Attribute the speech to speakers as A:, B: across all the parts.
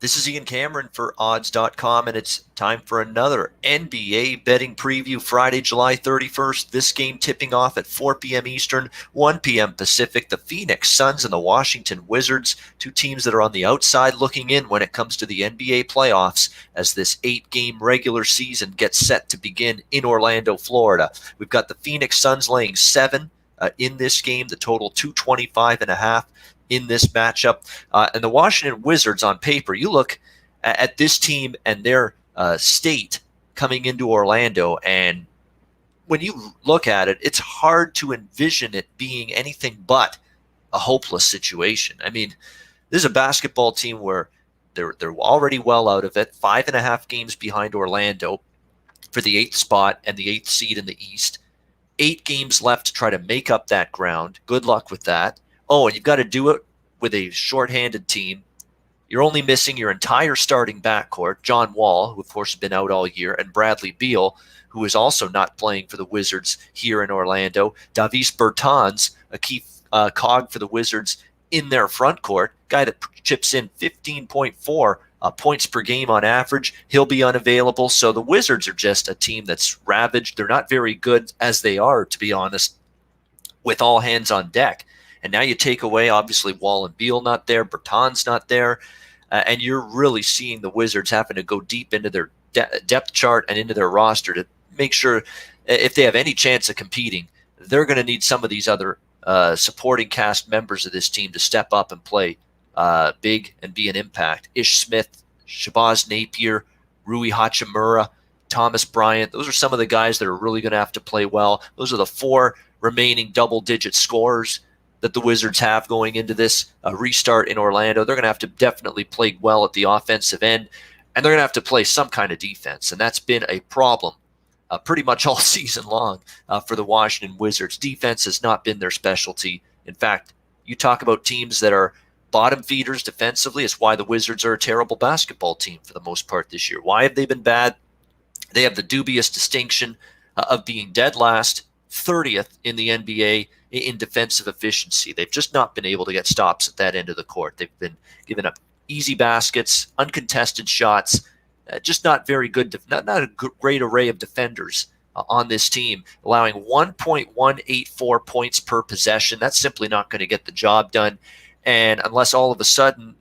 A: This is Ian Cameron for odds.com, and it's time for another NBA betting preview Friday, July 31st. This game tipping off at 4 p.m. Eastern, 1 p.m. Pacific. The Phoenix Suns and the Washington Wizards, two teams that are on the outside looking in when it comes to the NBA playoffs as this 8-game regular season gets set to begin in Orlando, Florida. We've got the Phoenix Suns laying 7 in this game, the total 225.5 in this matchup. And the Washington Wizards on paper, you look at this team and their state coming into Orlando, and when you look at it, it's hard to envision it being anything but a hopeless situation. I mean, this is a basketball team where they're already well out of it, 5.5 games behind Orlando for the 8th spot and the 8th seed in the East. 8 games left to try to make up that ground. Good luck with that. Oh, and you've got to do it with a shorthanded team. You're only missing your entire starting backcourt, John Wall, who of course has been out all year, and Bradley Beal, who is also not playing for the Wizards here in Orlando. Davis Bertans, a key cog for the Wizards in their front court, guy that chips in 15.4 points per game on average. He'll be unavailable. So the Wizards are just a team that's ravaged. They're not very good as they are, to be honest, with all hands on deck. And now you take away, obviously, Wall and Beal not there, Bertans not there, and you're really seeing the Wizards having to go deep into their depth chart and into their roster to make sure if they have any chance of competing, they're going to need some of these other supporting cast members of this team to step up and play big and be an impact. Ish Smith, Shabazz Napier, Rui Hachimura, Thomas Bryant. Those are some of the guys that are really going to have to play well. Those are the 4 remaining double-digit scorers that the Wizards have going into this restart in Orlando. They're going to have to definitely play well at the offensive end, and they're going to have to play some kind of defense, and that's been a problem pretty much all season long for the Washington Wizards. Defense has not been their specialty. In fact, you talk about teams that are bottom feeders defensively, it's why the Wizards are a terrible basketball team for the most part this year. Why have they been bad? They have the dubious distinction of being dead last, 30th in the NBA in defensive efficiency. They've just not been able to get stops at that end of the court. They've been giving up easy baskets, uncontested shots, just not very good, not a great array of defenders on this team, allowing 1.184 points per possession. That's simply not going to get the job done. And unless all of a sudden,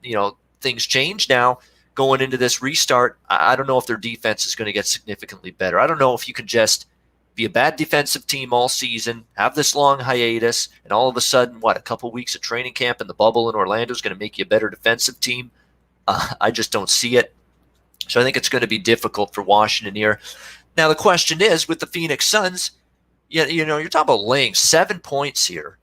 A: things change now going into this restart, I don't know if their defense is going to get significantly better. I don't know if you can just be a bad defensive team all season, have this long hiatus, and all of a sudden, a couple weeks of training camp and the bubble in Orlando is going to make you a better defensive team. I just don't see it. So I think it's going to be difficult for Washington here. Now, the question is, with the Phoenix Suns, you're talking about laying 7 points here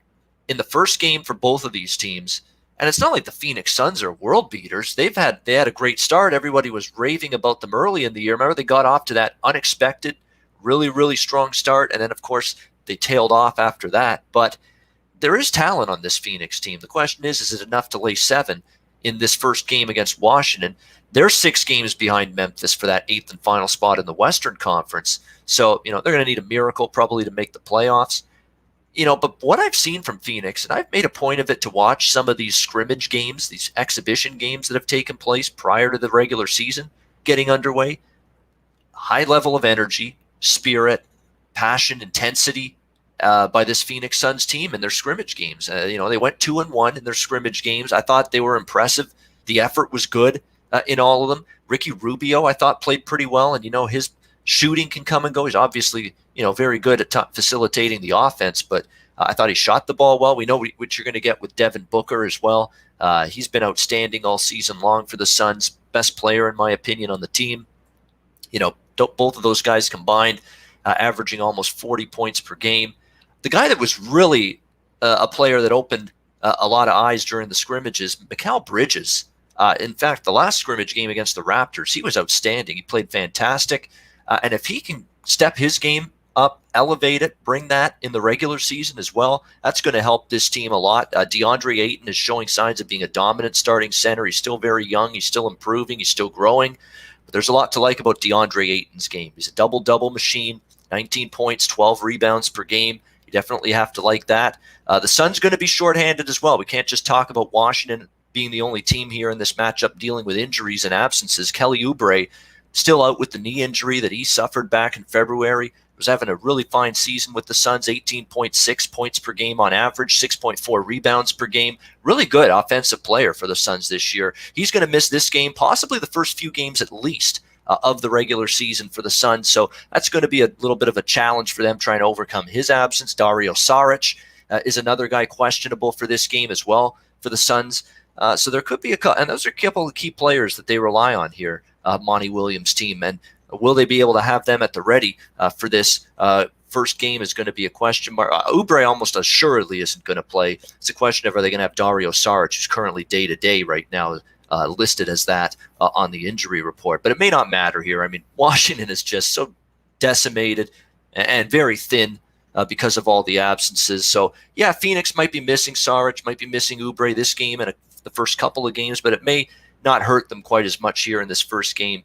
A: in the first game for both of these teams. And it's not like the Phoenix Suns are world beaters. They had a great start. Everybody was raving about them early in the year. Remember, they got off to that unexpected, really, really strong start. And then, of course, they tailed off after that. But there is talent on this Phoenix team. The question is it enough to lay 7 in this first game against Washington? They're 6 games behind Memphis for that 8th and final spot in the Western Conference. So, they're going to need a miracle probably to make the playoffs. But what I've seen from Phoenix, and I've made a point of it to watch some of these scrimmage games, these exhibition games that have taken place prior to the regular season getting underway, high level of energy, spirit, passion, intensity by this Phoenix Suns team in their scrimmage games. They went 2-1 in their scrimmage games. I thought they were impressive. The effort was good in all of them. Ricky Rubio, I thought, played pretty well, and his shooting can come and go. He's obviously very good at facilitating the offense, but I thought he shot the ball well. We know what you're going to get with Devin Booker as well. He's been outstanding all season long for the Suns. Best player, in my opinion, on the team. Both of those guys combined, averaging almost 40 points per game. The guy that was really a player that opened a lot of eyes during the scrimmages, Mikal Bridges. In fact, the last scrimmage game against the Raptors, he was outstanding. He played fantastic. And if he can step his game up, elevate it, bring that in the regular season as well, that's going to help this team a lot. DeAndre Ayton is showing signs of being a dominant starting center. He's still very young. He's still improving. He's still growing. But there's a lot to like about DeAndre Ayton's game. He's a double-double machine, 19 points, 12 rebounds per game. You definitely have to like that. The Suns going to be shorthanded as well. We can't just talk about Washington being the only team here in this matchup dealing with injuries and absences. Kelly Oubre still out with the knee injury that he suffered back in February. Was having a really fine season with the Suns, 18.6 points per game on average, 6.4 rebounds per game. Really good offensive player for the Suns this year. He's going to miss this game, possibly the first few games at least of the regular season for the Suns. So that's going to be a little bit of a challenge for them trying to overcome his absence. Dario Saric is another guy questionable for this game as well for the Suns. So there could be and those are a couple of key players that they rely on here, Monty Williams' team. And will they be able to have them at the ready for this first game is going to be a question mark. Oubre almost assuredly isn't going to play. It's a question of are they going to have Dario Saric, who's currently day-to-day right now, listed as that on the injury report. But it may not matter here. I mean, Washington is just so decimated and very thin because of all the absences. So, yeah, Phoenix might be missing Saric, might be missing Oubre this game and the first couple of games, but it may not hurt them quite as much here in this first game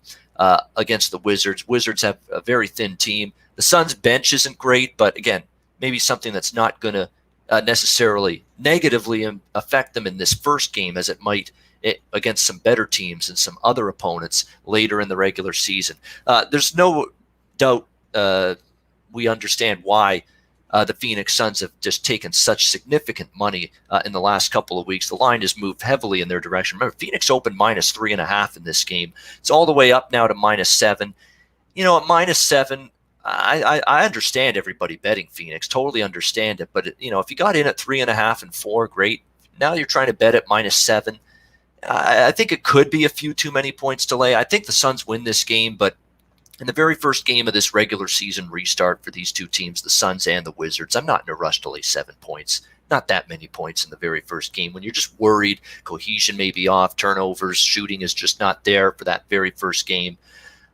A: against the Wizards. Wizards have a very thin team. The Suns' bench isn't great, but again, maybe something that's not going to necessarily negatively affect them in this first game as it might against some better teams and some other opponents later in the regular season. There's no doubt we understand why the Phoenix Suns have just taken such significant money in the last couple of weeks. The line has moved heavily in their direction. Remember, Phoenix opened -3.5 in this game. It's all the way up now to -7. You know, at -7, I understand everybody betting Phoenix. Totally understand it. But, you know, if you got in at 3.5 and 4, great. Now you're trying to bet at -7. I think it could be a few too many points to lay. I think the Suns win this game, but in the very first game of this regular season restart for these two teams, the Suns and the Wizards, I'm not in a rush to lay 7 points. Not that many points in the very first game when you're just worried cohesion may be off, turnovers, shooting is just not there for that very first game.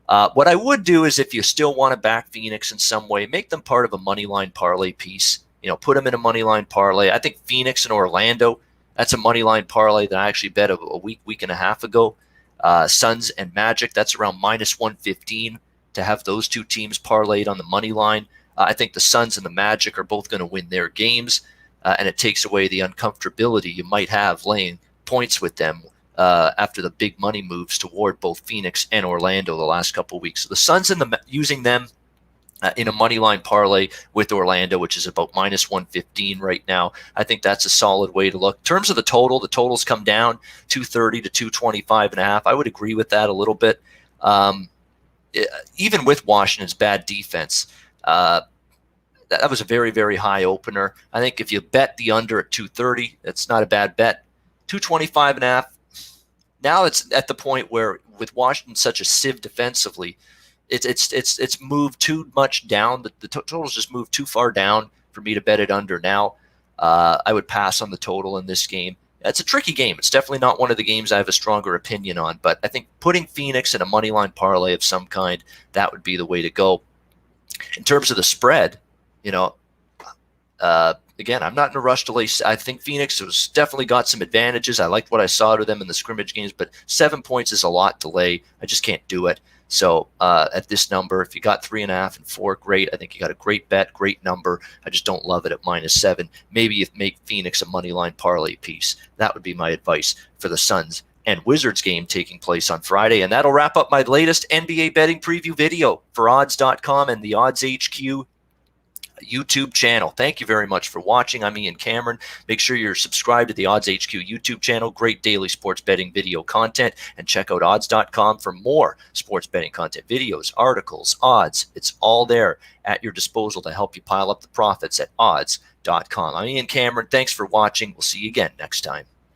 A: What I would do is if you still want to back Phoenix in some way, make them part of a money line parlay piece. You know, put them in a money line parlay. I think Phoenix and Orlando, that's a money line parlay that I actually bet a week and a half ago. Suns and Magic, that's around -115 to have those two teams parlayed on the money line. I think the Suns and the Magic are both going to win their games, and it takes away the uncomfortability you might have laying points with them after the big money moves toward both Phoenix and Orlando the last couple of weeks. So the Suns and using them in a money line parlay with Orlando, which is about -115 right now. I think that's a solid way to look. In terms of the total's come down 230 to 225.5. I would agree with that a little bit. Even with Washington's bad defense, that was a very, very high opener. I think if you bet the under at 230, that's not a bad bet. 225.5. Now it's at the point where with Washington such a sieve defensively, it's moved too much down. The total's just moved too far down for me to bet it under now. I would pass on the total in this game. It's a tricky game. It's definitely not one of the games I have a stronger opinion on, but I think putting Phoenix in a money line parlay of some kind, that would be the way to go. In terms of the spread, you know, again, I'm not in a rush to lay. I think Phoenix has definitely got some advantages. I liked what I saw to them in the scrimmage games, but 7 points is a lot to lay. I just can't do it. So at this number, if you got 3.5 and 4, great. I think you got a great bet, great number. I just don't love it at -7. Maybe you make Phoenix a money line parlay piece. That would be my advice for the Suns and Wizards game taking place on Friday. And that'll wrap up my latest NBA betting preview video for odds.com and the Odds HQ YouTube channel. Thank you very much for watching. I'm Ian Cameron. Make sure you're subscribed to the Odds HQ YouTube channel. Great daily sports betting video content. And check out odds.com for more sports betting content, videos, articles, odds. It's all there at your disposal to help you pile up the profits at odds.com. I'm Ian Cameron. Thanks for watching. We'll see you again next time.